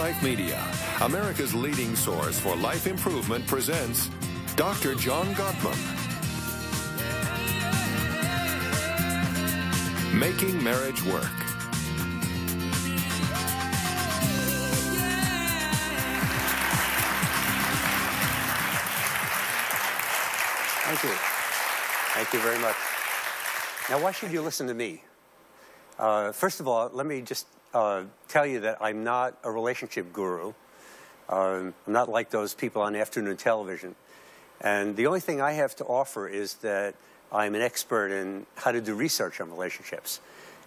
Life Media, America's leading source for life improvement, presents Dr. John Gottman. Making Marriage Work. Thank you. Thank you very much. Now, why should you listen to me? First of all, let me just tell you that I'm not a relationship guru. I'm not like those people on afternoon television. And the only thing I have to offer is that I'm an expert in how to do research on relationships.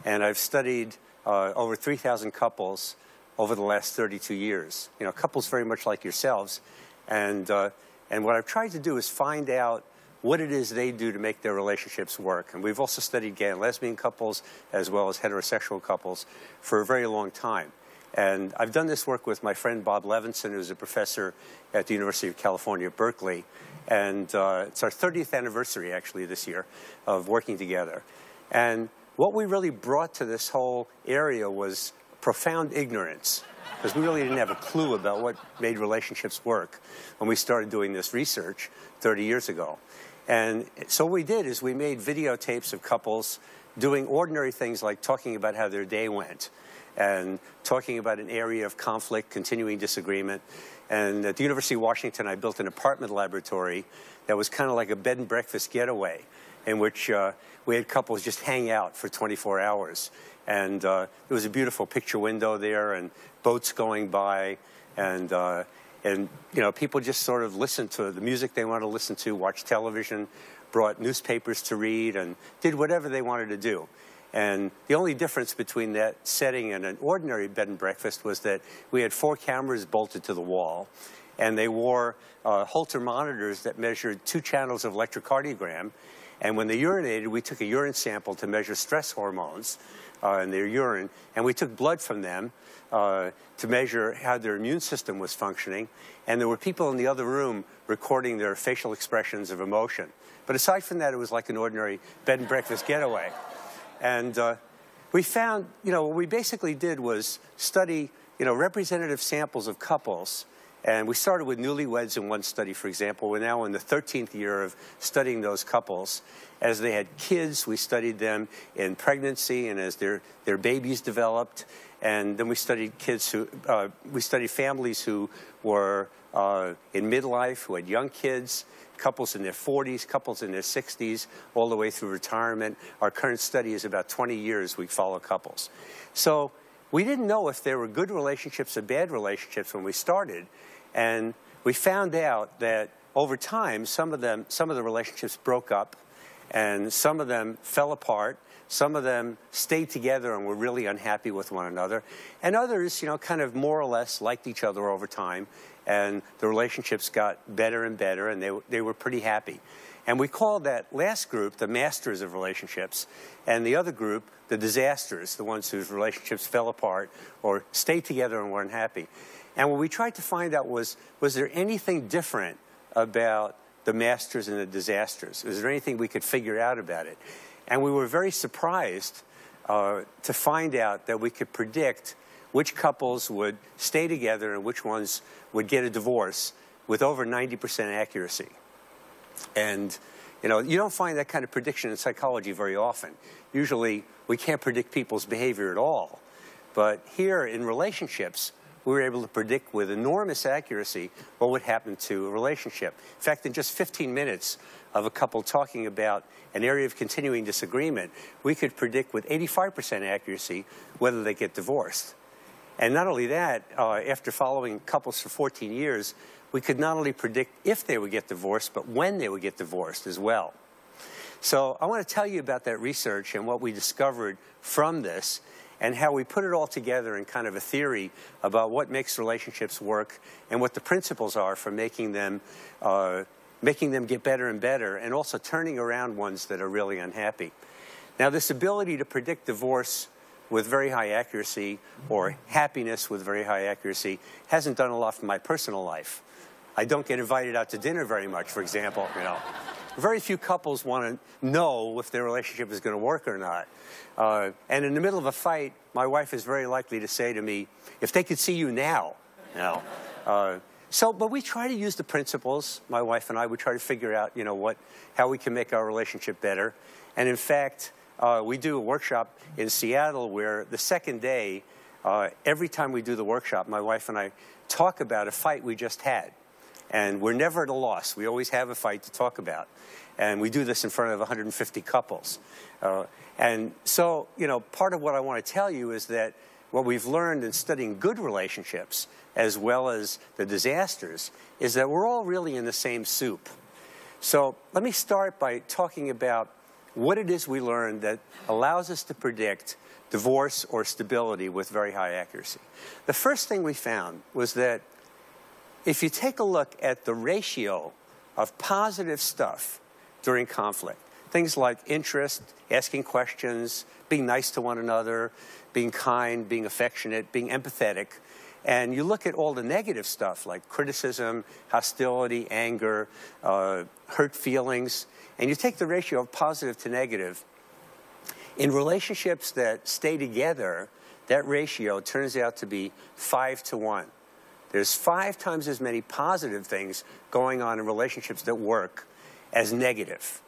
And I've studied over 3,000 couples over the last 32 years. You know, couples very much like yourselves. And what I've tried to do is find out what it is they do to make their relationships work. And we've also studied gay and lesbian couples as well as heterosexual couples for a very long time. And I've done this work with my friend Bob Levinson, who's a professor at the University of California at Berkeley. And it's our 30th anniversary, actually, this year of working together. And what we really brought to this whole area was profound ignorance, because we really didn't have a clue about what made relationships work when we started doing this research 30 years ago. And so what we did is we made videotapes of couples doing ordinary things like talking about how their day went and talking about an area of conflict, continuing disagreement. And at the University of Washington, I built an apartment laboratory that was kind of like a bed and breakfast getaway in which we had couples just hang out for 24 hours. And there was a beautiful picture window there and boats going by, and you know, people just sort of listened to the music they wanted to listen to, watched television, brought newspapers to read, and did whatever they wanted to do. And the only difference between that setting and an ordinary bed and breakfast was that we had 4 cameras bolted to the wall, and they wore Holter monitors that measured 2 channels of electrocardiogram. And when they urinated, we took a urine sample to measure stress hormones in their urine, and we took blood from them to measure how their immune system was functioning. And there were people in the other room recording their facial expressions of emotion. But aside from that, it was like an ordinary bed and breakfast getaway. And we found, you know, what we basically did was study, you know, representative samples of couples. And we started with newlyweds in one study, for example. We're now in the 13th year of studying those couples. As they had kids, we studied them in pregnancy and as their babies developed. And then we studied families who were in midlife, who had young kids, couples in their 40s, couples in their 60s, all the way through retirement. Our current study is about 20 years we follow couples. So we didn't know if there were good relationships or bad relationships when we started. And we found out that over time, some of the relationships broke up, and some of them fell apart. Some of them stayed together and were really unhappy with one another. And others, you know, kind of more or less liked each other over time. And the relationships got better and better, and they were pretty happy. And we called that last group the masters of relationships, and the other group the disasters, the ones whose relationships fell apart or stayed together and weren't happy. And what we tried to find out was there anything different about the masters and the disasters? Was there anything we could figure out about it? And we were very surprised to find out that we could predict which couples would stay together and which ones would get a divorce with over 90% accuracy. And you know, you don't find that kind of prediction in psychology very often. Usually, we can't predict people's behavior at all. But here in relationships, we were able to predict with enormous accuracy what would happen to a relationship. In fact, in just 15 minutes of a couple talking about an area of continuing disagreement, we could predict with 85% accuracy whether they get divorced. And not only that, after following couples for 14 years, we could not only predict if they would get divorced, but when they would get divorced as well. So I want to tell you about that research and what we discovered from this and how we put it all together in kind of a theory about what makes relationships work and what the principles are for making them get better and better, and also turning around ones that are really unhappy. Now, this ability to predict divorce with very high accuracy or happiness with very high accuracy hasn't done a lot for my personal life. I don't get invited out to dinner very much, for example, you know. Very few couples want to know if their relationship is going to work or not. And in the middle of a fight, my wife is very likely to say to me, if they could see you now, You know? But we try to use the principles, my wife and I, we try to figure out, you know, how we can make our relationship better. And in fact, we do a workshop in Seattle where the second day, every time we do the workshop, my wife and I talk about a fight we just had. And we're never at a loss. We always have a fight to talk about. And we do this in front of 150 couples. And so, you know, part of what I want to tell you is that what we've learned in studying good relationships, as well as the disasters, is that we're all really in the same soup. So let me start by talking about what it is we learned that allows us to predict divorce or stability with very high accuracy. The first thing we found was that if you take a look at the ratio of positive stuff during conflict, things like interest, asking questions, being nice to one another, being kind, being affectionate, being empathetic, and you look at all the negative stuff like criticism, hostility, anger, hurt feelings, and you take the ratio of positive to negative, in relationships that stay together, that ratio turns out to be 5 to 1. There's 5 times as many positive things going on in relationships that work as negative.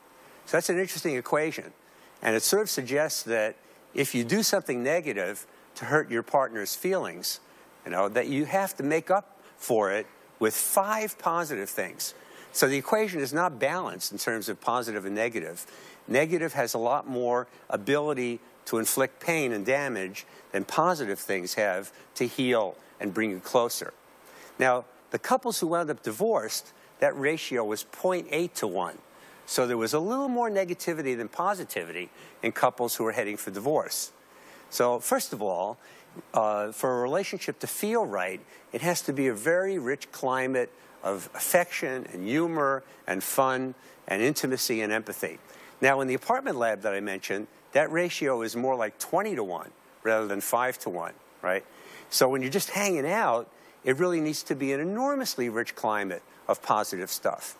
So that's an interesting equation. And it sort of suggests that if you do something negative to hurt your partner's feelings, you know, that you have to make up for it with 5 positive things. So the equation is not balanced in terms of positive and negative. Negative has a lot more ability to inflict pain and damage than positive things have to heal and bring you closer. Now, the couples who wound up divorced, that ratio was 0.8 to 1. So there was a little more negativity than positivity in couples who were heading for divorce. So first of all, for a relationship to feel right, it has to be a very rich climate of affection and humor and fun and intimacy and empathy. Now, in the apartment lab that I mentioned, that ratio is more like 20 to 1 rather than 5 to 1, right? So when you're just hanging out, it really needs to be an enormously rich climate of positive stuff.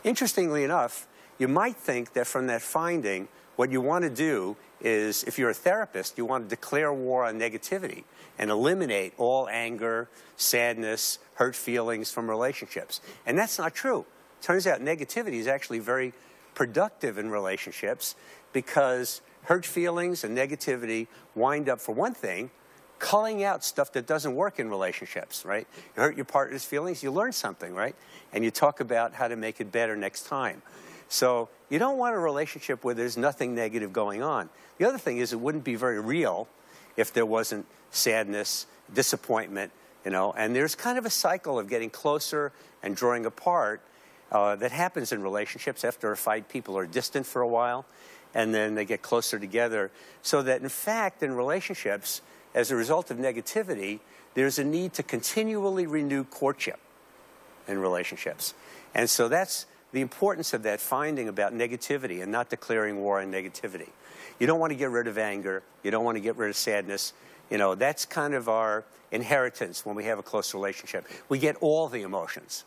Interestingly enough, you might think that from that finding, what you want to do is, if you're a therapist, you want to declare war on negativity and eliminate all anger, sadness, hurt feelings from relationships. And that's not true. Turns out negativity is actually very productive in relationships because hurt feelings and negativity wind up, for one thing, culling out stuff that doesn't work in relationships, right? You hurt your partner's feelings, you learn something, right? And you talk about how to make it better next time. So you don't want a relationship where there's nothing negative going on. The other thing is it wouldn't be very real if there wasn't sadness, disappointment, you know, and there's kind of a cycle of getting closer and drawing apart that happens in relationships. After a fight, people are distant for a while, and then they get closer together. So that, in fact, in relationships, as a result of negativity, there's a need to continually renew courtship in relationships. And so that's the importance of that finding about negativity and not declaring war on negativity. You don't want to get rid of anger. You don't want to get rid of sadness. You know, that's kind of our inheritance when we have a close relationship. We get all the emotions.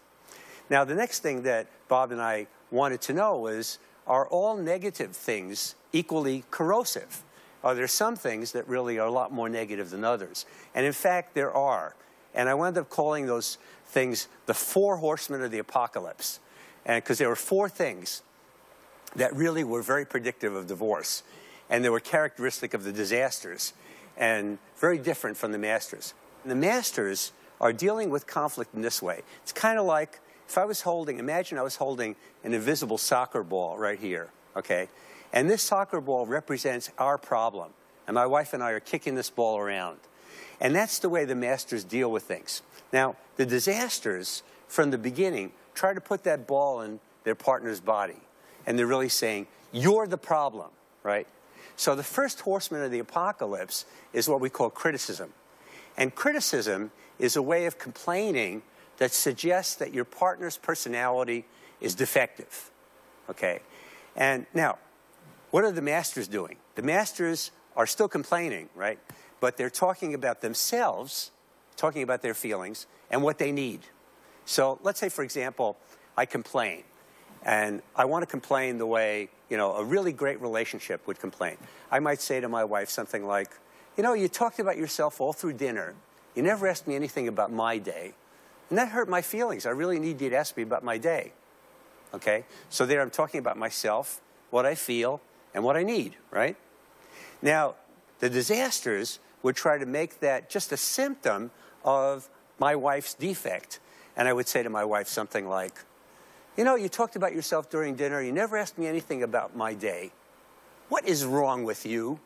Now, the next thing that Bob and I wanted to know is, are all negative things equally corrosive? Are there some things that really are a lot more negative than others? And in fact, there are. And I wound up calling those things the 4 horsemen of the apocalypse. And because there were 4 things that really were very predictive of divorce. And they were characteristic of the disasters and very different from the masters. And the masters are dealing with conflict in this way. It's kind of like if I was holding, imagine I was holding an invisible soccer ball right here, okay? And this soccer ball represents our problem. And my wife and I are kicking this ball around. And that's the way the masters deal with things. Now, the disasters, from the beginning, try to put that ball in their partner's body. And they're really saying, you're the problem, right? So the first horseman of the apocalypse is what we call criticism. And criticism is a way of complaining that suggests that your partner's personality is defective, okay? And now, what are the masters doing? The masters are still complaining, right? But they're talking about themselves, talking about their feelings, and what they need. So let's say, for example, I complain. And I want to complain the way, you know, a really great relationship would complain. I might say to my wife something like, you know, you talked about yourself all through dinner, you never asked me anything about my day. And that hurt my feelings. I really need you to ask me about my day. Okay? So there I'm talking about myself, what I feel, and what I need, right? Now, the disasters would try to make that just a symptom of my wife's defect. And I would say to my wife something like, you know, you talked about yourself during dinner. You never asked me anything about my day. What is wrong with you?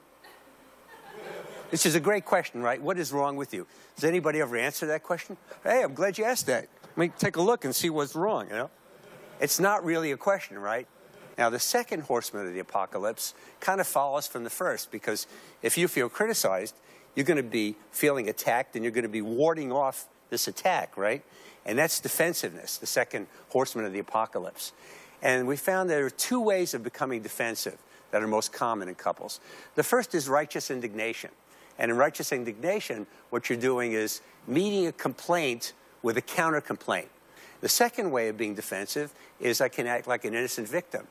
This is a great question, right? What is wrong with you? Does anybody ever answer that question? Hey, I'm glad you asked that. Let me take a look and see what's wrong, you know? It's not really a question, right? Now, the second horseman of the apocalypse kind of follows from the first, because if you feel criticized, you're going to be feeling attacked, and you're going to be warding off this attack, right? And that's defensiveness, the second horseman of the apocalypse. And we found there are two ways of becoming defensive that are most common in couples. The first is righteous indignation. And in righteous indignation, what you're doing is meeting a complaint with a counter-complaint. The second way of being defensive is I can act like an innocent victim.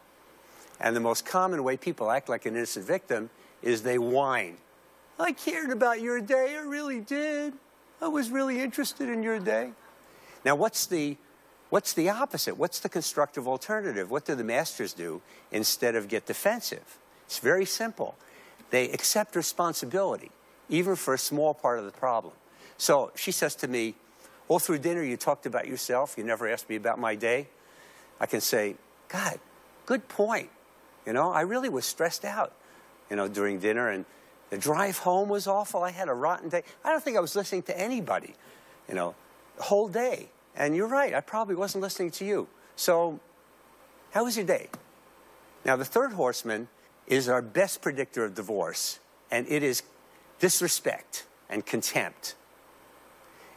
And the most common way people act like an innocent victim is they whine. I cared about your day, I really did. I was really interested in your day. Now, what's the opposite? What's the constructive alternative? What do the masters do instead of get defensive? It's very simple. They accept responsibility, even for a small part of the problem. So she says to me, all through dinner you talked about yourself, you never asked me about my day. I can say, God, good point. You know, I really was stressed out, you know, during dinner, and the drive home was awful. I had a rotten day. I don't think I was listening to anybody, you know, the whole day. And you're right, I probably wasn't listening to you. So, how was your day? Now, the third horseman is our best predictor of divorce, and it is disrespect and contempt.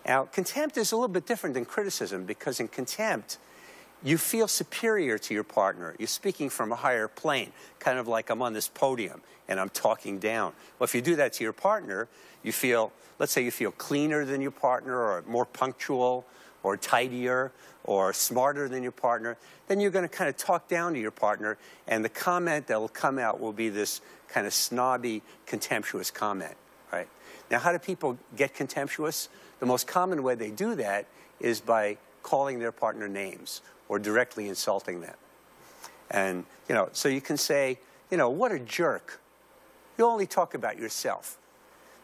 Now, contempt is a little bit different than criticism, because in contempt, you feel superior to your partner. You're speaking from a higher plane, kind of like I'm on this podium and I'm talking down. Well, if you do that to your partner, you feel, let's say you feel cleaner than your partner, or more punctual, or tidier, or smarter than your partner, then you're going to kind of talk down to your partner, and the comment that will come out will be this kind of snobby, contemptuous comment, right? Now, how do people get contemptuous? The most common way they do that is by calling their partner names or directly insulting them. And, you know, so you can say, you know, what a jerk. You only talk about yourself.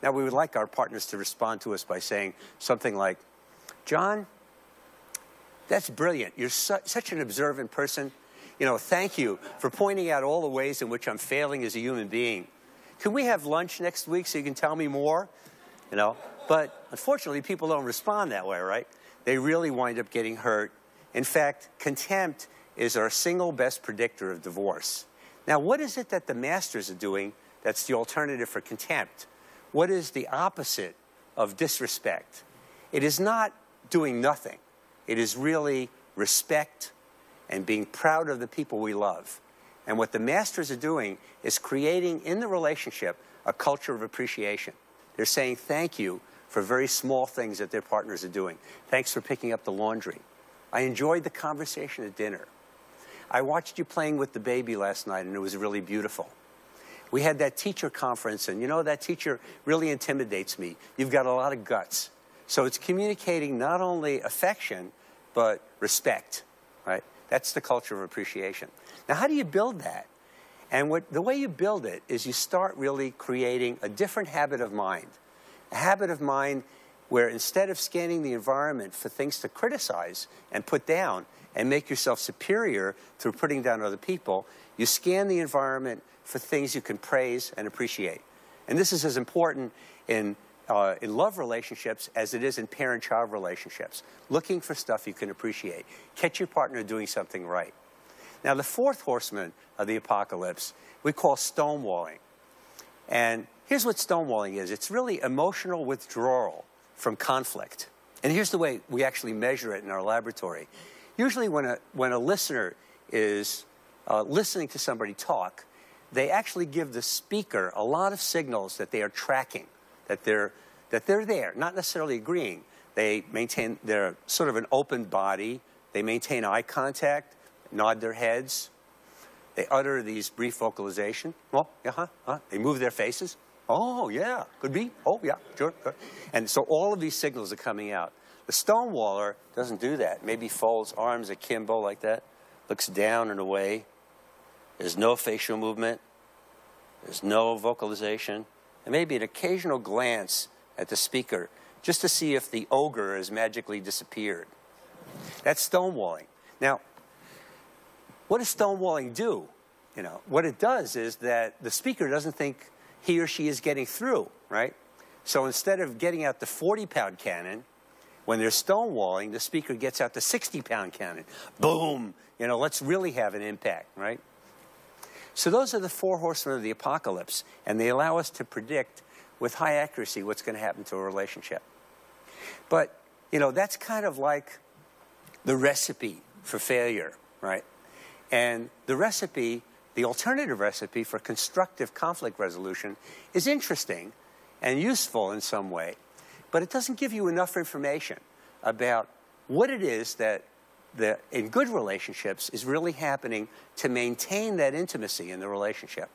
Now, we would like our partners to respond to us by saying something like, John, that's brilliant. You're such an observant person. You know, thank you for pointing out all the ways in which I'm failing as a human being. Can we have lunch next week so you can tell me more? You know, but unfortunately, people don't respond that way, right? They really wind up getting hurt. In fact, contempt is our single best predictor of divorce. Now, what is it that the masters are doing that's the alternative for contempt? What is the opposite of disrespect? It is not doing nothing. It is really respect and being proud of the people we love. And what the masters are doing is creating in the relationship a culture of appreciation. They're saying thank you for very small things that their partners are doing. Thanks for picking up the laundry. I enjoyed the conversation at dinner. I watched you playing with the baby last night, and it was really beautiful. We had that teacher conference, and you know, that teacher really intimidates me. You've got a lot of guts. So it's communicating not only affection, but respect, right? That's the culture of appreciation. Now, how do you build that? And the way you build it is you start really creating a different habit of mind. A habit of mind where instead of scanning the environment for things to criticize and put down and make yourself superior through putting down other people, you scan the environment for things you can praise and appreciate. And this is as important in love relationships as it is in parent-child relationships. Looking for stuff you can appreciate. Catch your partner doing something right. Now, the fourth horseman of the apocalypse we call stonewalling. And here's what stonewalling is. It's really emotional withdrawal from conflict. And here's the way we actually measure it in our laboratory. Usually when a listener is listening to somebody talk, they actually give the speaker a lot of signals that they are tracking, that they're there, not necessarily agreeing. They maintain, they're sort of an open body. They maintain eye contact, nod their heads. They utter these brief vocalization. Well, they move their faces. Oh, yeah, could be. Oh, yeah, sure. Good. And so all of these signals are coming out. The stonewaller doesn't do that. Maybe folds arms akimbo like that, looks down and away. There's no facial movement. There's no vocalization. And maybe an occasional glance at the speaker just to see if the ogre has magically disappeared. That's stonewalling. Now, what does stonewalling do? You know, what it does is that the speaker doesn't think he or she is getting through, right? So instead of getting out the 40-pound cannon, when they're stonewalling, the speaker gets out the 60-pound cannon. Boom! You know, let's really have an impact, right? So those are the 4 horsemen of the apocalypse, and they allow us to predict with high accuracy what's going to happen to a relationship. But, you know, that's kind of like the recipe for failure, right? And the recipe, the alternative recipe for constructive conflict resolution is interesting and useful in some way, but it doesn't give you enough information about what it is that in good relationships is really happening to maintain that intimacy in the relationship.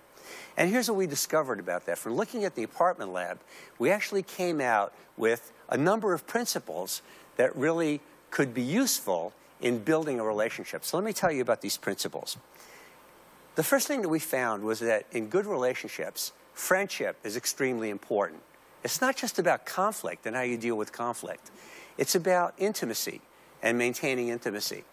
And here's what we discovered about that. From looking at the apartment lab, we actually came out with a number of principles that really could be useful in building a relationship. So let me tell you about these principles. The first thing that we found was that in good relationships, friendship is extremely important. It's not just about conflict and how you deal with conflict. It's about intimacy and maintaining intimacy.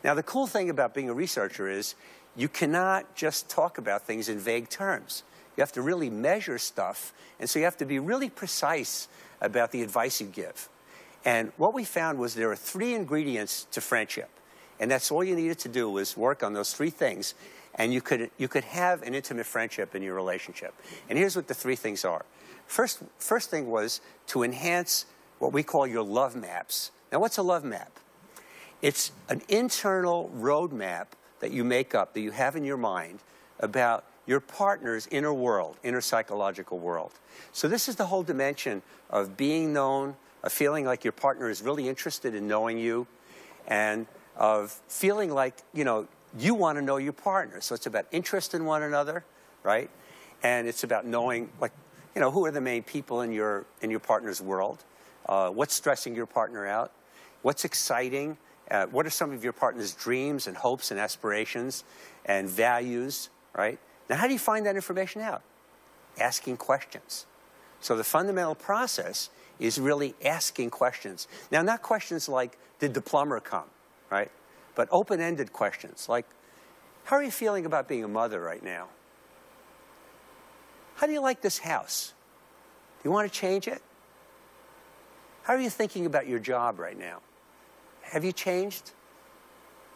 Now, the cool thing about being a researcher is you cannot just talk about things in vague terms. You have to really measure stuff, and so you have to be really precise about the advice you give. And what we found was there are 3 ingredients to friendship, and that's all you needed to do was work on those 3 things, and you could have an intimate friendship in your relationship. And here's what the 3 things are. First thing was to enhance what we call your love maps. Now, what's a love map? It's an internal roadmap that you make up, that you have in your mind about your partner's inner world, inner psychological world. So this is the whole dimension of being known, of feeling like your partner is really interested in knowing you, and of feeling like, you know, you want to know your partner. So it's about interest in one another, right? And it's about knowing, like, you know, who are the main people in your partner's world? What's stressing your partner out? What's exciting? What are some of your partner's dreams and hopes and aspirations and values, right? Now, how do you find that information out? Asking questions. So the fundamental process is really asking questions. Now, not questions like, did the plumber come, right? But open-ended questions like, how are you feeling about being a mother right now? How do you like this house? Do you want to change it? How are you thinking about your job right now? Have you changed?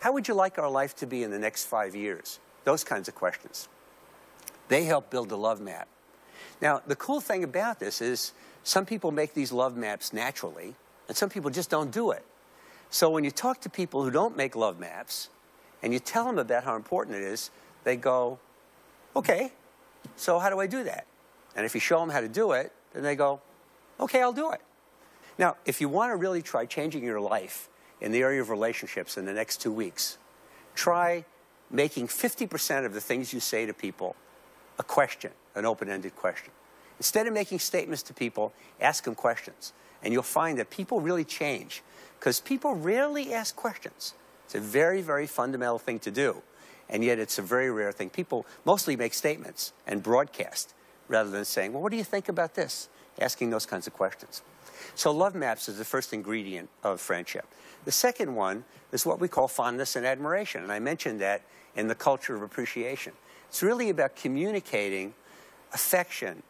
How would you like our life to be in the next 5 years? Those kinds of questions. They help build a love map. Now, the cool thing about this is some people make these love maps naturally, and some people just don't do it. So when you talk to people who don't make love maps, and you tell them about how important it is, they go, okay, so how do I do that? And if you show them how to do it, then they go, okay, I'll do it. Now, if you want to really try changing your life in the area of relationships in the next 2 weeks, try making 50% of the things you say to people a question, an open-ended question. Instead of making statements to people, ask them questions. And you'll find that people really change, because people rarely ask questions. It's a very, very fundamental thing to do, and yet it's a very rare thing. People mostly make statements and broadcast rather than saying, well, what do you think about this? Asking those kinds of questions. So love maps is the first ingredient of friendship. The second one is what we call fondness and admiration, and I mentioned that in the culture of appreciation. It's really about communicating affection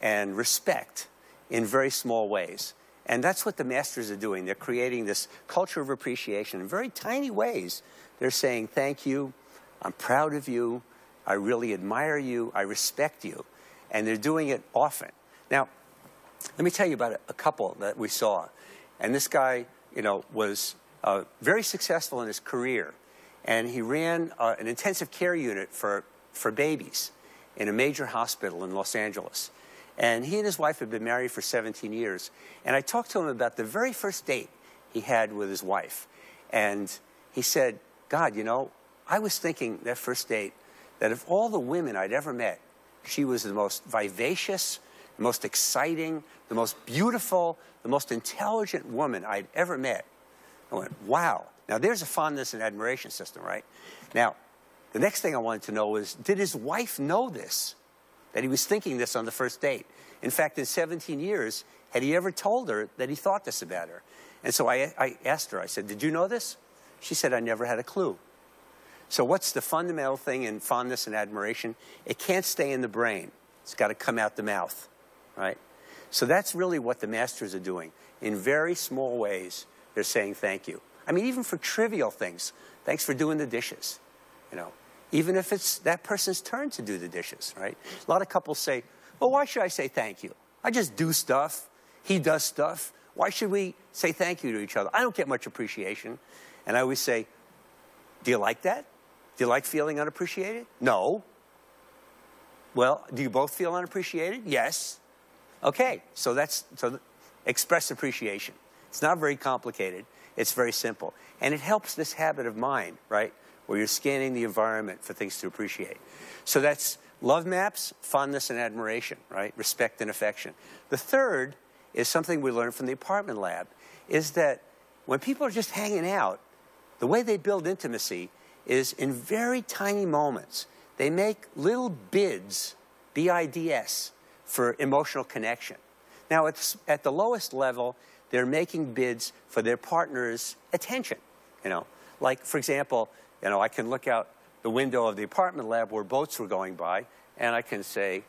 and respect in very small ways. And that's what the masters are doing. They're creating this culture of appreciation in very tiny ways. They're saying, thank you, I'm proud of you, I really admire you, I respect you. And they're doing it often. Now, let me tell you about a couple that we saw. And this guy, you know, was very successful in his career. And he ran an intensive care unit for babies in a major hospital in Los Angeles. And he and his wife had been married for 17 years. And I talked to him about the very first date he had with his wife. And he said, God, you know, I was thinking that first date that of all the women I'd ever met, she was the most vivacious, the most exciting, the most beautiful, the most intelligent woman I'd ever met. I went, wow. Now, there's a fondness and admiration system, right? Now, the next thing I wanted to know was, did his wife know this? That he was thinking this on the first date? In fact, in 17 years, had he ever told her that he thought this about her? And so I asked her, I said, did you know this? She said, I never had a clue. So what's the fundamental thing in fondness and admiration? It can't stay in the brain. It's got to come out the mouth, right? So that's really what the masters are doing. In very small ways, they're saying thank you. I mean, even for trivial things. Thanks for doing the dishes, you know. Even if it's that person's turn to do the dishes, right? A lot of couples say, well, why should I say thank you? I just do stuff. He does stuff. Why should we say thank you to each other? I don't get much appreciation. And I always say, do you like that? Do you like feeling unappreciated? No. Well, do you both feel unappreciated? Yes. Okay, so express appreciation. It's not very complicated. It's very simple. And it helps this habit of mind, right? Where you're scanning the environment for things to appreciate. So that's love maps, fondness and admiration, right? Respect and affection. The third is something we learned from the apartment lab, is that when people are just hanging out, the way they build intimacy is in very tiny moments. They make little bids, B-I-D-S, for emotional connection. Now, at the lowest level, they're making bids for their partner's attention. You know, like, for example, you know, I can look out the window of the apartment lab where boats were going by, and I can say,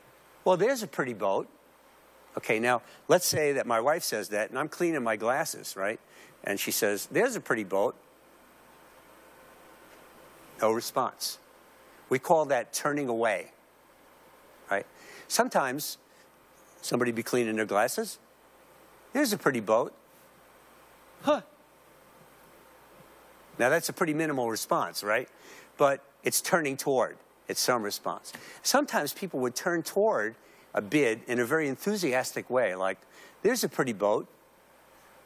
well, there's a pretty boat. Okay, now, let's say that my wife says that, and I'm cleaning my glasses, right? And she says, there's a pretty boat. No response. We call that turning away, right? Sometimes somebody be cleaning their glasses. There's a pretty boat. Huh. Now, that's a pretty minimal response, right? But it's turning toward. It's some response. Sometimes people would turn toward a bid in a very enthusiastic way, like, there's a pretty boat.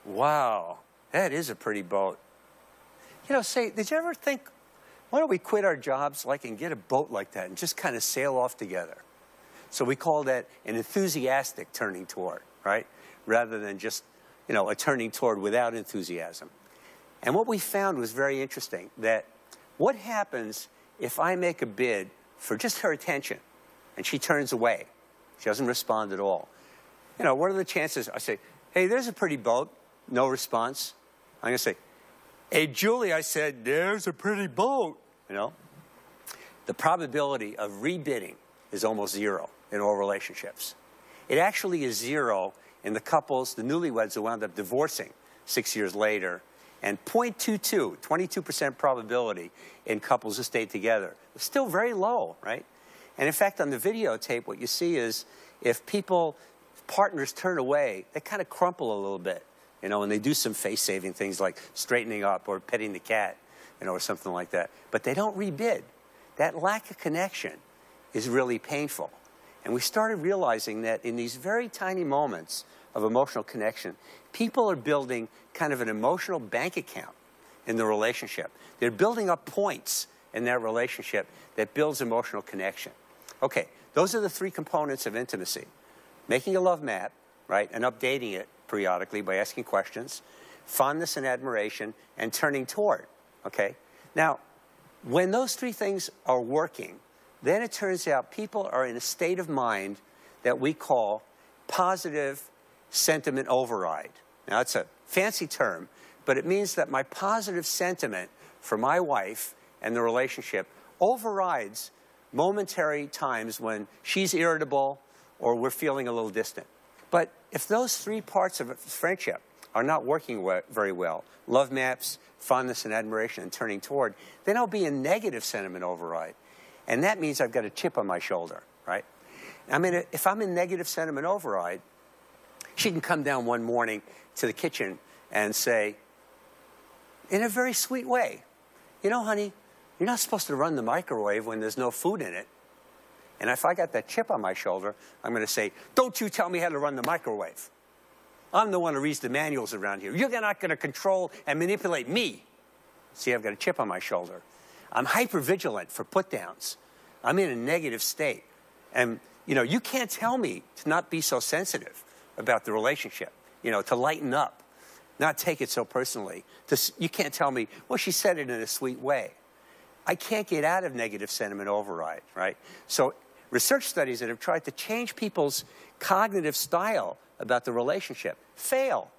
Wow, that is a pretty boat. You know, say, did you ever think, why don't we quit our jobs and get a boat like that and just kind of sail off together? So we call that an enthusiastic turning toward, right? Rather than just, you know, a turning toward without enthusiasm. And what we found was very interesting, that what happens if I make a bid for just her attention and she turns away? She doesn't respond at all. You know, what are the chances? I say, hey, there's a pretty boat. No response. I'm going to say, hey, Julie, I said, there's a pretty boat. You know, the probability of rebidding is almost zero in all relationships. It actually is zero in the couples, the newlyweds who wound up divorcing 6 years later, and 0.22, 22% probability in couples who stayed together. It's still very low, right? And in fact, on the videotape, what you see is if partners turn away, they kind of crumple a little bit, you know, and they do some face-saving things like straightening up or petting the cat, you know, or something like that. But they don't rebid. That lack of connection is really painful. And we started realizing that in these very tiny moments of emotional connection, people are building kind of an emotional bank account in the relationship. They're building up points in that relationship that builds emotional connection. Okay, those are the three components of intimacy. Making a love map, right, and updating it periodically by asking questions, fondness and admiration, and turning toward, okay? Now, when those three things are working, then it turns out people are in a state of mind that we call positive sentiment override. Now, it's a fancy term, but it means that my positive sentiment for my wife and the relationship overrides momentary times when she's irritable or we're feeling a little distant. But if those three parts of friendship are not working very well, love maps, fondness and admiration, and turning toward, then I'll be in negative sentiment override. And that means I've got a chip on my shoulder, right? I mean, if I'm in negative sentiment override, she can come down one morning to the kitchen and say, in a very sweet way, you know, honey, you're not supposed to run the microwave when there's no food in it. And if I got that chip on my shoulder, I'm going to say, don't you tell me how to run the microwave. I'm the one who reads the manuals around here. You're not going to control and manipulate me. See, I've got a chip on my shoulder. I'm hypervigilant for put-downs. I'm in a negative state. And You know, you can't tell me to not be so sensitive about the relationship, you know, to lighten up, not take it so personally. You can't tell me, well, she said it in a sweet way. I can't get out of negative sentiment override, right? So research studies that have tried to change people's cognitive style about the relationship fail.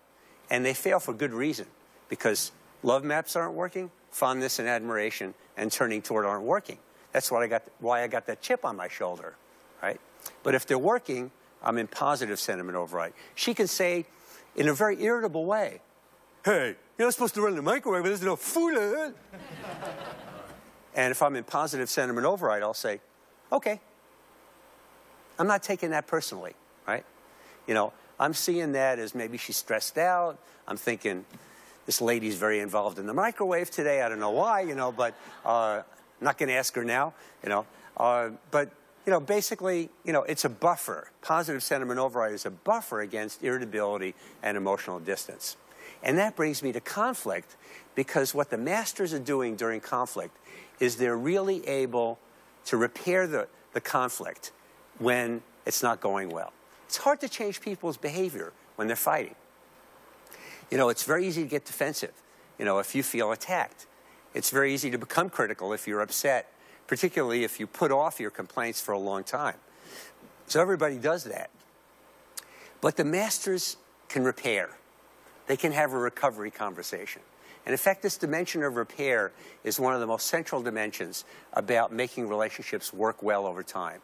And they fail for good reason, because love maps aren't working, fondness and admiration and turning toward aren't working. That's why I got that chip on my shoulder, right? But if they're working, I'm in positive sentiment override. She can say in a very irritable way, hey, you're not supposed to run in the microwave, there's no food in it. And if I'm in positive sentiment override, I'll say, okay. I'm not taking that personally, right? You know, I'm seeing that as maybe she's stressed out. I'm thinking, this lady's very involved in the microwave today. I don't know why, you know, but I'm not going to ask her now, you know. But, you know, basically, you know, it's a buffer. Positive sentiment override is a buffer against irritability and emotional distance. And that brings me to conflict, because what the masters are doing during conflict is they're really able to repair the conflict when it's not going well. It's hard to change people's behavior when they're fighting. You know, it's very easy to get defensive, you know, if you feel attacked. It's very easy to become critical if you're upset, particularly if you put off your complaints for a long time. So everybody does that. But the masters can repair. They can have a recovery conversation. And in fact, this dimension of repair is one of the most central dimensions about making relationships work well over time.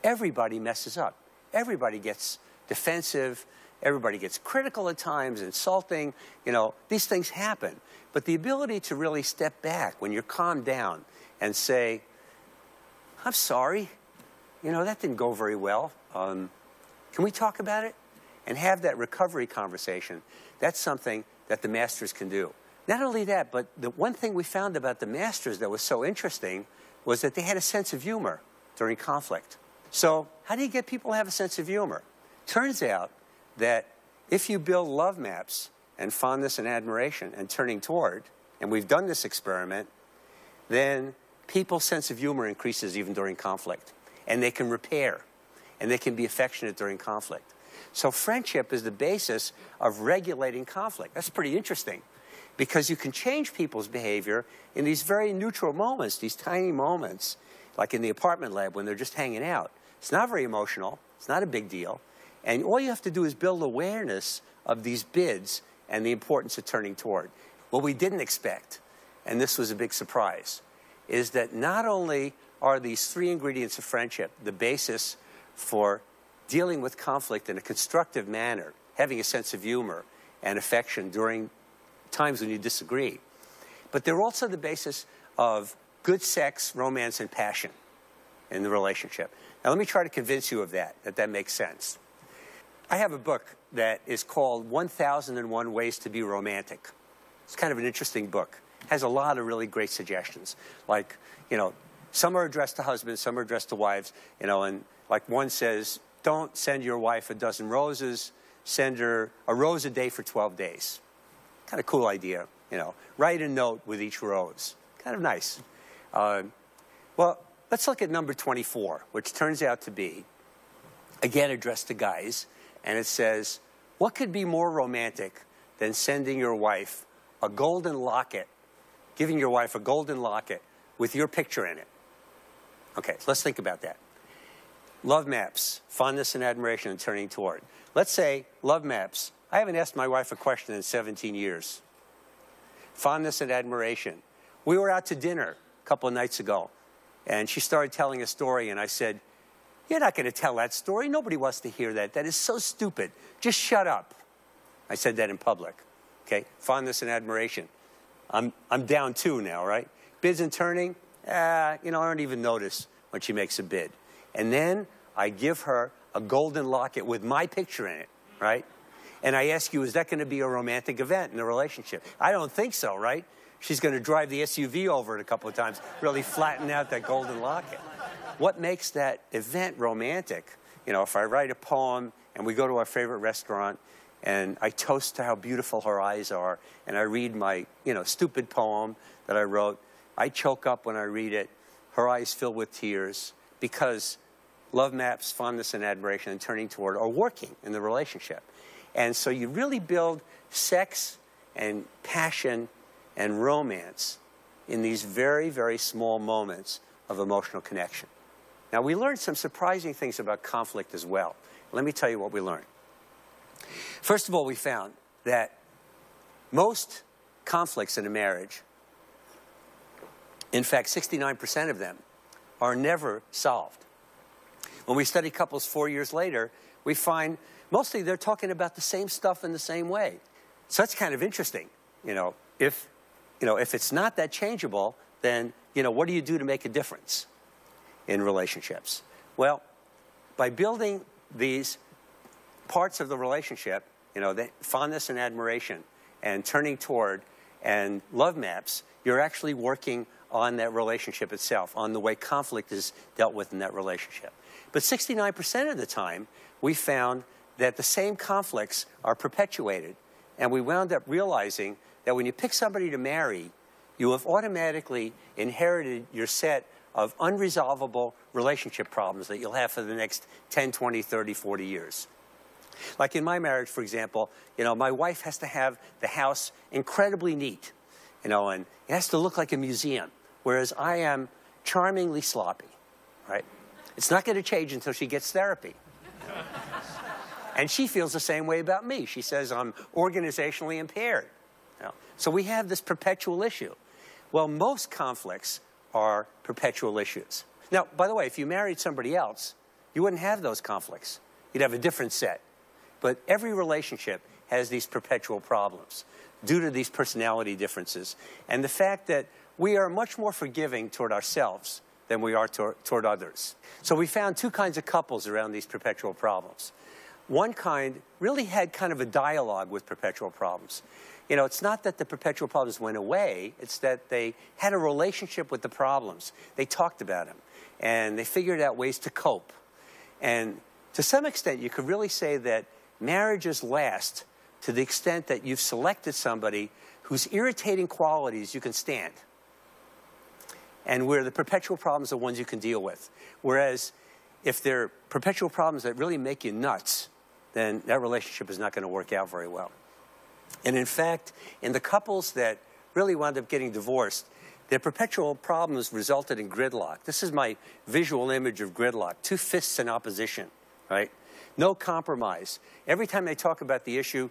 Everybody messes up. Everybody gets defensive. Everybody gets critical at times, insulting. You know, these things happen. But the ability to really step back when you're calmed down and say, I'm sorry. You know, that didn't go very well. Can we talk about it? And have that recovery conversation. That's something that the masters can do. Not only that, but the one thing we found about the masters that was so interesting was that they had a sense of humor during conflict. So how do you get people to have a sense of humor? Turns out that if you build love maps and fondness and admiration and turning toward, and we've done this experiment, then people's sense of humor increases even during conflict. And they can repair. And they can be affectionate during conflict. So friendship is the basis of regulating conflict. That's pretty interesting, because you can change people's behavior in these very neutral moments, these tiny moments, like in the apartment lab when they're just hanging out. It's not very emotional. It's not a big deal. And all you have to do is build awareness of these bids and the importance of turning toward. What we didn't expect, and this was a big surprise, is that not only are these three ingredients of friendship the basis for dealing with conflict in a constructive manner, having a sense of humor and affection during times when you disagree, but they're also the basis of good sex, romance, and passion in the relationship. Now, let me try to convince you of that makes sense. I have a book that is called 1001 Ways to Be Romantic. It's kind of an interesting book. It has a lot of really great suggestions. Like, you know, some are addressed to husbands, some are addressed to wives, you know, and like one says, don't send your wife a dozen roses, send her a rose a day for 12 days. Kind of cool idea, you know. Write a note with each rose. Kind of nice. Well, let's look at number 24, which turns out to be, again, addressed to guys. And it says, what could be more romantic than sending your wife a golden locket, giving your wife a golden locket with your picture in it? Okay, so let's think about that. Love maps, fondness and admiration and turning toward. Let's say love maps. I haven't asked my wife a question in 17 years. Fondness and admiration. We were out to dinner a couple of nights ago, and she started telling a story, and I said, you're not going to tell that story. Nobody wants to hear that. That is so stupid. Just shut up. I said that in public. Okay, fondness and admiration. I'm down 2 now, right? Bids and turning, you know, I don't even notice when she makes a bid. And then I give her a golden locket with my picture in it, right? And I ask you, is that going to be a romantic event in the relationship? I don't think so, right? She's going to drive the SUV over it a couple of times, really flatten out that golden locket. What makes that event romantic? You know, if I write a poem and we go to our favorite restaurant and I toast to how beautiful her eyes are and I read my, you know, stupid poem that I wrote, I choke up when I read it. Her eyes fill with tears because love maps, fondness and admiration, and turning toward are working in the relationship. And so you really build sex and passion and romance in these very, very small moments of emotional connection. Now, we learned some surprising things about conflict as well. Let me tell you what we learned. First of all, we found that most conflicts in a marriage, in fact, 69% of them, are never solved. When we study couples 4 years later, we find mostly they're talking about the same stuff in the same way. So that's kind of interesting. If it's not that changeable, then, what do you do to make a difference in relationships? Well, by building these parts of the relationship, the fondness and admiration and turning toward and love maps, you're actually working on that relationship itself, on the way conflict is dealt with in that relationship. But 69% of the time, we found that the same conflicts are perpetuated. And we wound up realizing that when you pick somebody to marry, you have automatically inherited your set of unresolvable relationship problems that you'll have for the next 10, 20, 30, 40 years. Like in my marriage, for example, my wife has to have the house incredibly neat, and it has to look like a museum, whereas I am charmingly sloppy, right? It's not going to change until she gets therapy. And she feels the same way about me. She says I'm organizationally impaired. So we have this perpetual issue. Well, most conflicts are perpetual issues. Now, by the way, if you married somebody else, you wouldn't have those conflicts. You'd have a different set. But every relationship has these perpetual problems due to these personality differences and the fact that we are much more forgiving toward ourselves than we are toward others. So we found two kinds of couples around these perpetual problems. One kind really had kind of a dialogue with perpetual problems. It's not that the perpetual problems went away, it's that they had a relationship with the problems. They talked about them, and they figured out ways to cope. And to some extent, you could really say that marriages last to the extent that you've selected somebody whose irritating qualities you can stand, and where the perpetual problems are ones you can deal with. Whereas if they're perpetual problems that really make you nuts, then that relationship is not going to work out very well. And in fact, in the couples that really wound up getting divorced, their perpetual problems resulted in gridlock. This is my visual image of gridlock. Two fists in opposition, right? No compromise. Every time they talk about the issue,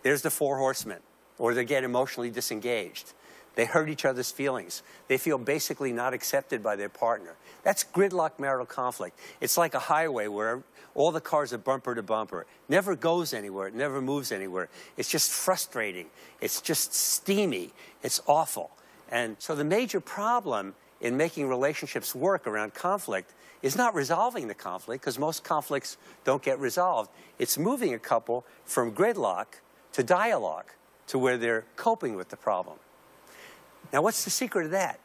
there's the four horsemen, or they get emotionally disengaged. They hurt each other's feelings. They feel basically not accepted by their partner. That's gridlock marital conflict. It's like a highway where all the cars are bumper to bumper. Never goes anywhere. It never moves anywhere. It's just frustrating. It's just steamy. It's awful. And so the major problem in making relationships work around conflict is not resolving the conflict, because most conflicts don't get resolved. It's moving a couple from gridlock to dialogue, to where they're coping with the problem. Now, what's the secret of that?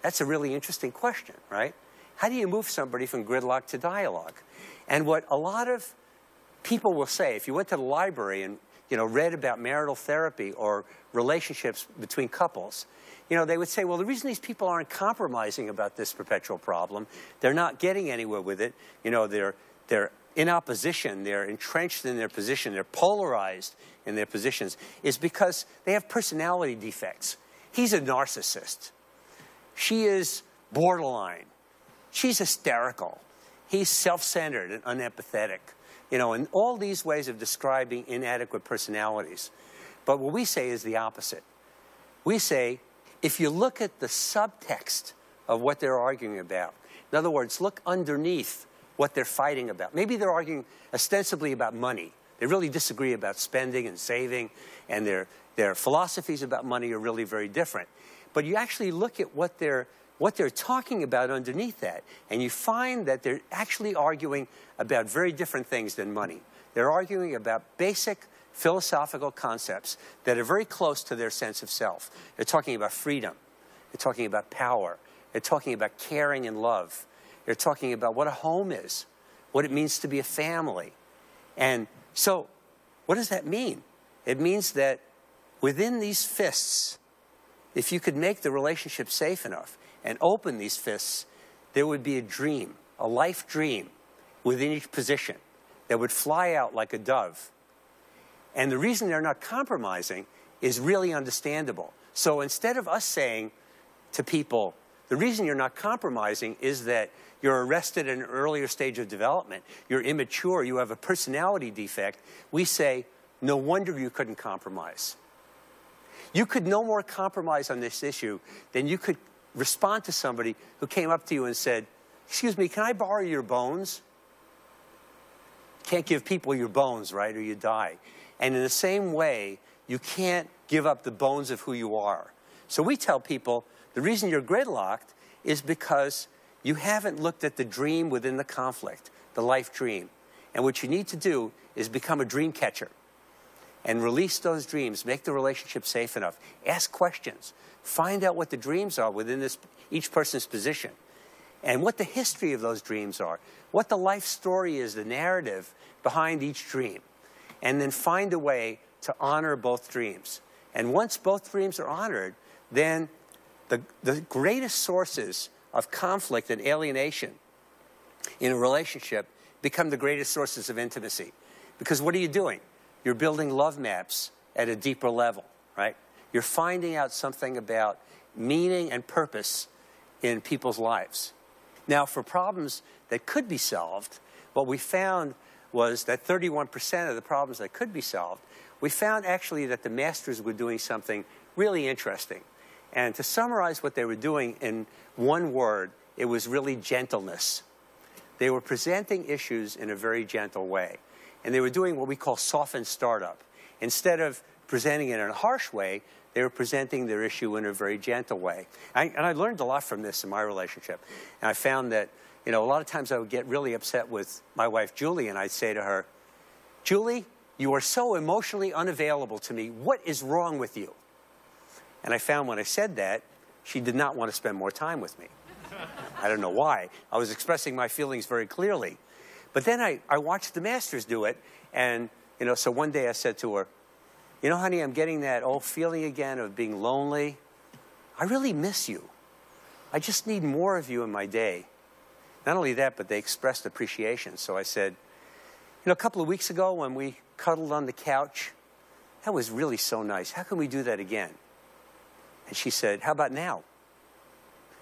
That's a really interesting question, right? How do you move somebody from gridlock to dialogue? And what a lot of people will say, if you went to the library and read about marital therapy or relationships between couples, they would say, well, the reason these people aren't compromising about this perpetual problem, they're not getting anywhere with it, they're in opposition, they're entrenched in their position, they're polarized in their positions, is because they have personality defects. He's a narcissist. She is borderline. She's hysterical. He's self-centered and unempathetic. And all these ways of describing inadequate personalities. But what we say is the opposite. We say, if you look at the subtext of what they're arguing about, in other words, look underneath what they're fighting about. Maybe they're arguing ostensibly about money. They really disagree about spending and saving, and their philosophies about money are really very different. But you actually look at what they're talking about underneath that, and you find that they're actually arguing about very different things than money. They're arguing about basic philosophical concepts that are very close to their sense of self. They're talking about freedom. They're talking about power. They're talking about caring and love. They're talking about what a home is, what it means to be a family. And so what does that mean? It means that within these fists, if you could make the relationship safe enough and open these fists, there would be a dream, a life dream within each position that would fly out like a dove. And the reason they're not compromising is really understandable. So instead of us saying to people, the reason you're not compromising is that you're arrested at an earlier stage of development, you're immature, you have a personality defect, we say, no wonder you couldn't compromise. You could no more compromise on this issue than you could respond to somebody who came up to you and said, excuse me, can I borrow your bones? Can't give people your bones, right, or you die. And in the same way, you can't give up the bones of who you are. So we tell people, the reason you're gridlocked is because you haven't looked at the dream within the conflict, the life dream. And what you need to do is become a dream catcher and release those dreams, make the relationship safe enough, ask questions, find out what the dreams are within each person's position, and what the history of those dreams are, what the life story is, the narrative behind each dream, and then find a way to honor both dreams. And once both dreams are honored, then the greatest sources of conflict and alienation in a relationship become the greatest sources of intimacy. Because what are you doing? You're building love maps at a deeper level, right? You're finding out something about meaning and purpose in people's lives. Now, for problems that could be solved, what we found was that 31% of the problems that could be solved, we found actually that the masters were doing something really interesting. And to summarize what they were doing in one word, it was really gentleness. They were presenting issues in a very gentle way. And they were doing what we call softened startup. Instead of presenting it in a harsh way, they were presenting their issue in a very gentle way. And I learned a lot from this in my relationship. And I found that, you know, a lot of times I would get really upset with my wife, Julie, and I'd say to her, Julie, you are so emotionally unavailable to me. What is wrong with you? And I found when I said that, she did not want to spend more time with me. I don't know why. I was expressing my feelings very clearly. But then I watched the masters do it, and, you know, so one day I said to her, you know, honey, I'm getting that old feeling again of being lonely. I really miss you. I just need more of you in my day. Not only that, but they expressed appreciation. So I said, you know, a couple of weeks ago when we cuddled on the couch, that was really so nice. How can we do that again? And she said, how about now?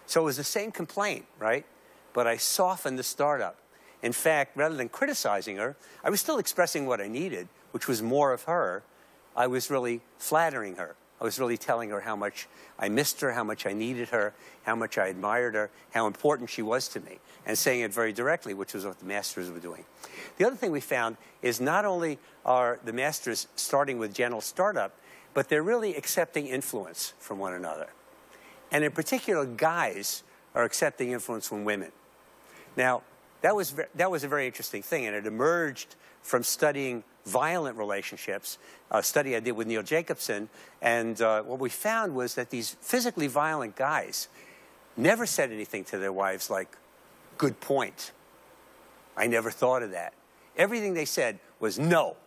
So it was the same complaint, right? But I softened the startup. In fact, rather than criticizing her, I was still expressing what I needed, which was more of her. I was really flattering her. I was really telling her how much I missed her, how much I needed her, how much I admired her, how important she was to me, and saying it very directly, which was what the masters were doing. The other thing we found is not only are the masters starting with gentle startup, but they're really accepting influence from one another. And in particular, guys are accepting influence from women. Now, that was a very interesting thing, and it emerged from studying violent relationships, a study I did with Neil Jacobson, and what we found was that these physically violent guys never said anything to their wives like, good point. I never thought of that. Everything they said was, no,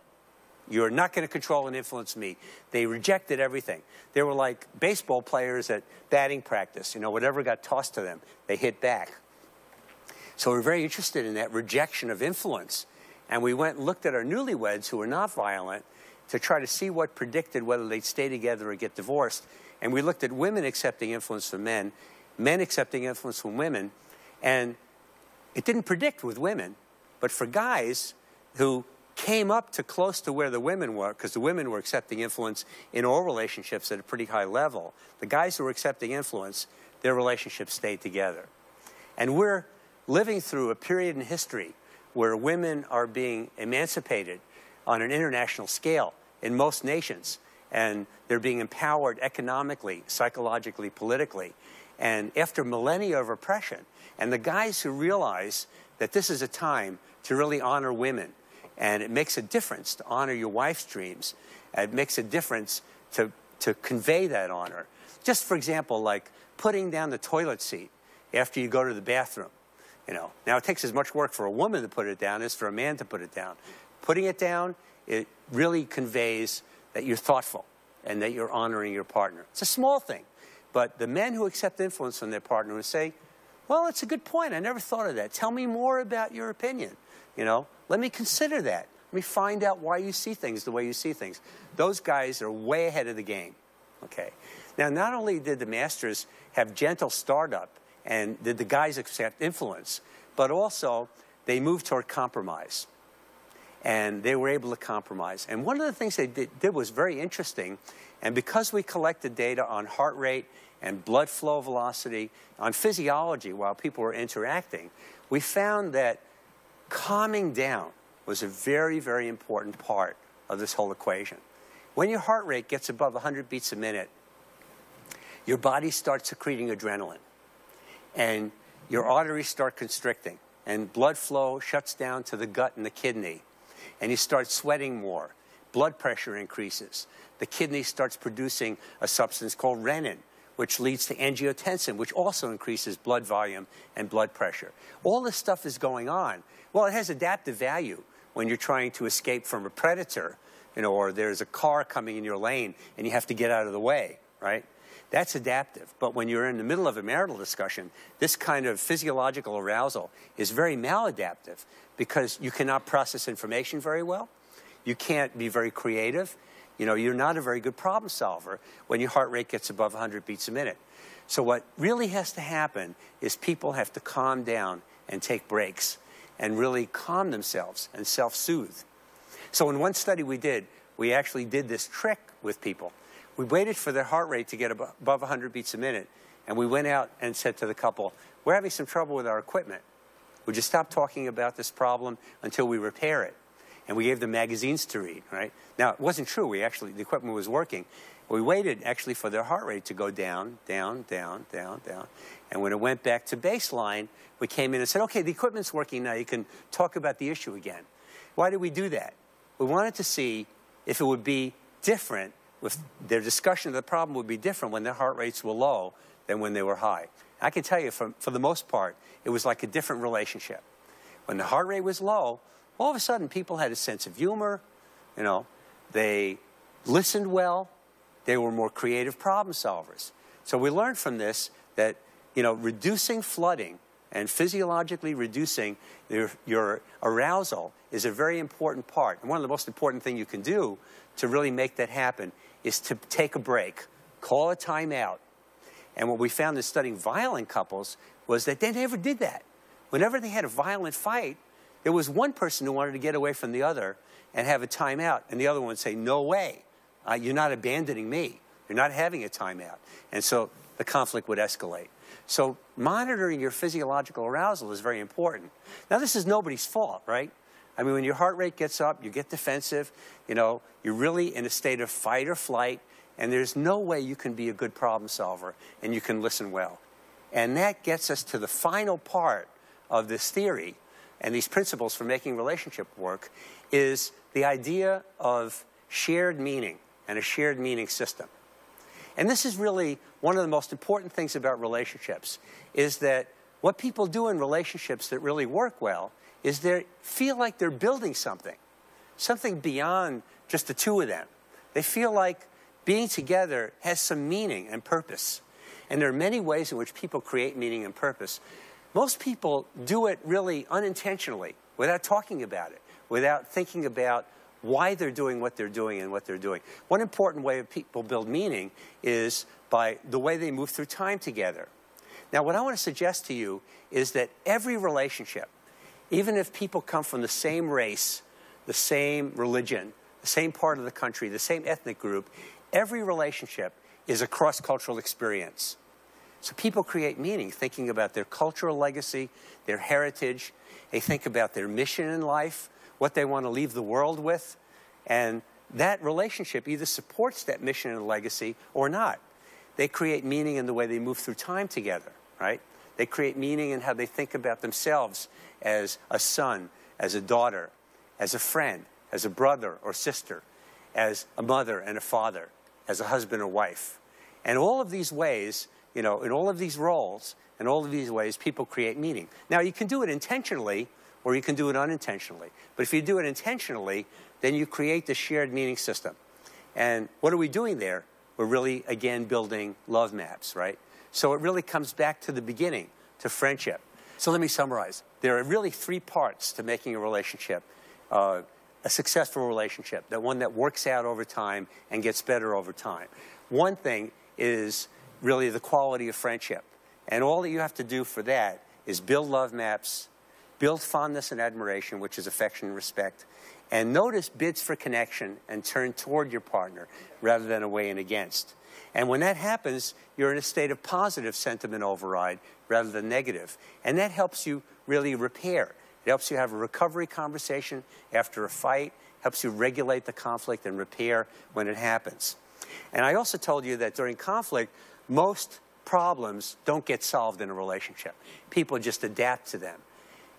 you're not going to control and influence me. They rejected everything. They were like baseball players at batting practice. You know, whatever got tossed to them, they hit back. So we're very interested in that rejection of influence. And we went and looked at our newlyweds who were not violent to try to see what predicted whether they'd stay together or get divorced. And we looked at women accepting influence from men, men accepting influence from women. And it didn't predict with women. But for guys who came up to close to where the women were, because the women were accepting influence in all relationships at a pretty high level, the guys who were accepting influence, their relationships stayed together. And we're living through a period in history where women are being emancipated on an international scale in most nations. And they're being empowered economically, psychologically, politically. And after millennia of oppression, and the guys who realize that this is a time to really honor women, and it makes a difference to honor your wife's dreams, it makes a difference to convey that honor. Just for example, like putting down the toilet seat after you go to the bathroom. You know, now it takes as much work for a woman to put it down as for a man to put it down. Putting it down, it really conveys that you're thoughtful and that you're honoring your partner. It's a small thing, but the men who accept influence from their partner who say, Well, it's a good point. I never thought of that. Tell me more about your opinion. You know, let me consider that. Let me find out why you see things the way you see things. Those guys are way ahead of the game. Okay. Now, not only did the masters have gentle startup and did the guys accept influence, but also they moved toward compromise. And they were able to compromise. And one of the things they did was very interesting. And because we collected data on heart rate and blood flow velocity, on physiology while people were interacting, we found that calming down was a very, very important part of this whole equation. When your heart rate gets above 100 beats a minute, your body starts secreting adrenaline. And your arteries start constricting. And blood flow shuts down to the gut and the kidney. And you start sweating more. Blood pressure increases. The kidney starts producing a substance called renin, which leads to angiotensin, which also increases blood volume and blood pressure. All this stuff is going on. Well, it has adaptive value when you're trying to escape from a predator, you know, or there's a car coming in your lane and you have to get out of the way, right? That's adaptive. But when you're in the middle of a marital discussion, this kind of physiological arousal is very maladaptive because you cannot process information very well. You can't be very creative. You know, you're not a very good problem solver when your heart rate gets above 100 beats a minute. So what really has to happen is people have to calm down and take breaks and really calm themselves and self-soothe. So in one study we did, we actually did this trick with people. We waited for their heart rate to get above 100 beats a minute, and we went out and said to the couple, we're having some trouble with our equipment. Would you stop talking about this problem until we repair it? And we gave them magazines to read, right? Now, it wasn't true. The equipment was working. We waited, actually, for their heart rate to go down, down, down, down, down. And when it went back to baseline, we came in and said, okay, the equipment's working now. You can talk about the issue again. Why did we do that? We wanted to see if it would be different, if their discussion of the problem would be different when their heart rates were low than when they were high. I can tell you, for the most part, it was like a different relationship. When the heart rate was low, all of a sudden, people had a sense of humor, you know, they listened well, they were more creative problem solvers. So we learned from this that, you know, reducing flooding and physiologically reducing your arousal is a very important part. And one of the most important things you can do to really make that happen is to take a break, call a timeout. And what we found in studying violent couples was that they never did that. Whenever they had a violent fight, there was one person who wanted to get away from the other and have a timeout, and the other one would say, no way, you're not abandoning me. You're not having a timeout. And so the conflict would escalate. So monitoring your physiological arousal is very important. Now, this is nobody's fault, right? I mean, when your heart rate gets up, you get defensive, you know, you're really in a state of fight or flight, and there's no way you can be a good problem solver and you can listen well. And that gets us to the final part of this theory and these principles for making relationship work is the idea of shared meaning and a shared meaning system. And this is really one of the most important things about relationships, is that what people do in relationships that really work well is they feel like they're building something beyond just the two of them. They feel like being together has some meaning and purpose. And there are many ways in which people create meaning and purpose. Most people do it really unintentionally, without talking about it, without thinking about why they're doing what they're doing and what they're doing. One important way people build meaning is by the way they move through time together. Now, what I want to suggest to you is that every relationship, even if people come from the same race, the same religion, the same part of the country, the same ethnic group, every relationship is a cross-cultural experience. So people create meaning thinking about their cultural legacy, their heritage. They think about their mission in life, what they want to leave the world with. And that relationship either supports that mission and legacy or not. They create meaning in the way they move through time together, right? They create meaning in how they think about themselves as a son, as a daughter, as a friend, as a brother or sister, as a mother and a father, as a husband or wife. And all of these ways, you know, in all of these roles, in all of these ways, people create meaning. Now, you can do it intentionally or you can do it unintentionally. But if you do it intentionally, then you create the shared meaning system. And what are we doing there? We're really, again, building love maps, right? So it really comes back to the beginning, to friendship. So let me summarize. There are really 3 parts to making a relationship a successful relationship, that one that works out over time and gets better over time. One thing is really the quality of friendship. And all that you have to do for that is build love maps, build fondness and admiration, which is affection and respect, and notice bids for connection and turn toward your partner rather than away and against. And when that happens, you're in a state of positive sentiment override rather than negative. And that helps you really repair. It helps you have a recovery conversation after a fight, helps you regulate the conflict and repair when it happens. And I also told you that during conflict, most problems don't get solved in a relationship. People just adapt to them.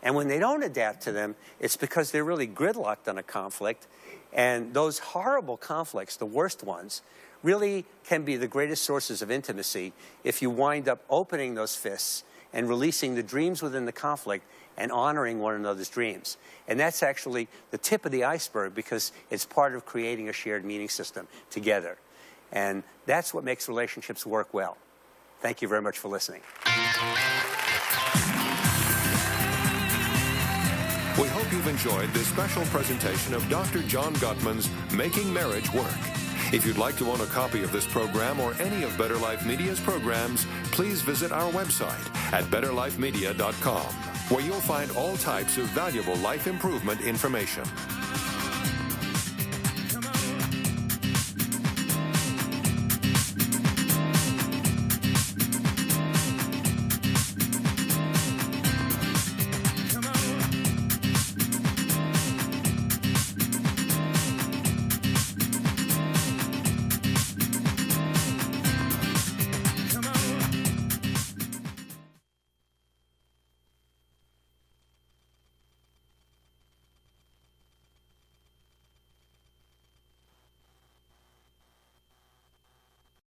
And when they don't adapt to them, it's because they're really gridlocked on a conflict. And those horrible conflicts, the worst ones, really can be the greatest sources of intimacy if you wind up opening those fists and releasing the dreams within the conflict and honoring one another's dreams. And that's actually the tip of the iceberg because it's part of creating a shared meaning system together. And that's what makes relationships work well. Thank you very much for listening. We hope you've enjoyed this special presentation of Dr. John Gottman's Making Marriage Work. If you'd like to own a copy of this program or any of Better Life Media's programs, please visit our website at betterlifemedia.com, where you'll find all types of valuable life improvement information.